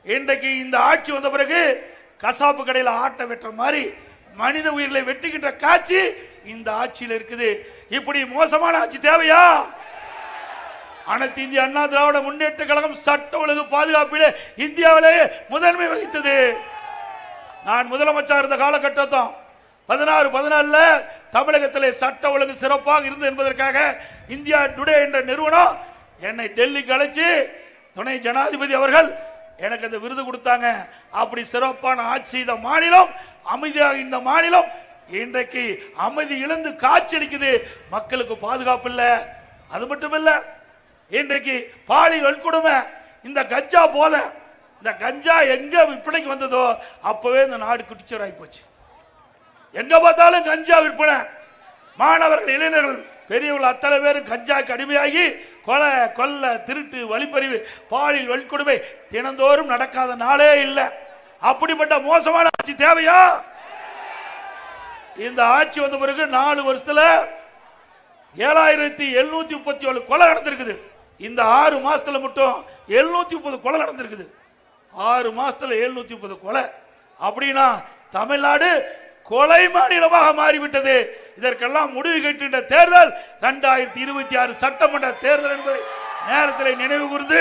இன்றைக்கு இந்த ஆட்சி வந்த பிறகு கசாப்பு கடையில் ஆட்டை வெட்டுற மாதிரி மனித உயிர்களை வெட்டுகின்ற காட்சி இந்த ஆட்சியில் இருக்குது. இப்படி மோசமான ஆட்சி தேவையா? அனைத்து இந்திய அண்ணா திராவிட முன்னேற்ற கழகம் சட்ட ஒழுங்கு பாதுகாப்பிலே இந்தியாவிலேயே முதன்மை வகித்தது. நான் முதலமைச்சர் இருந்த காலகட்டத்தில் 16-14 தமிழகத்திலே சட்ட ஒழுங்கு சிறப்பாக இருந்தது என்பதற்காக இந்தியா டுடே என்ற நிறுவனம் என்னை டெல்லிக்கு அழைச்சு துணை ஜனாதிபதி அவர்கள் எனக்கு அந்த விருது கொடுத்தாங்க. அப்படி சிறப்பான ஆட்சி செய்த மாநிலம், அமைதியாக இந்த மாநிலம் இன்றைக்கு அமைதி இழந்து காட்சி அளிக்குது. மக்களுக்கு பாதுகாப்பு இல்லை. அது மட்டும் இல்ல, இன்றைக்கு பாலியல் வன்கொடுமை, இந்த கஞ்சா போத, இந்த கஞ்சா எங்க விற்பனைக்கு வந்ததோ அப்பவே இந்த நாடு குட்டிச்சோராகி போச்சு. எங்க பார்த்தாலும் கஞ்சா விற்பனை. மாணவர்கள், இளைஞர்கள், பெரியவர்கள் அத்தனை பேரும் கஞ்சாக்கு அடிமையாகி கொலை, கொல்ல, திருட்டு, வழிப்பறிவு, பாலியல் வன்கொடுமை தினந்தோறும் நடக்காத நாளே இல்லை. அப்படிப்பட்ட மோசமான ஆட்சி தேவையா? இந்த ஆட்சி வந்த பிறகு 4 வருஷத்துல 7737 கொலை நடந்திருக்குது. இந்த 6 மாசத்துல மட்டும் 730 கொலை நடந்திருக்குது. 6 மாசத்துல 730 கொலை. அப்படின்னா தமிழ்நாடு கொலை மாநிலமாக மாறிவிட்டது. இதற்கெல்லாம் முடிவு கட்டுகின்ற தேர்தல் 2026 சட்டமன்ற தேர்தல் என்பதை நேரத்தில் நினைவு கூர்ந்து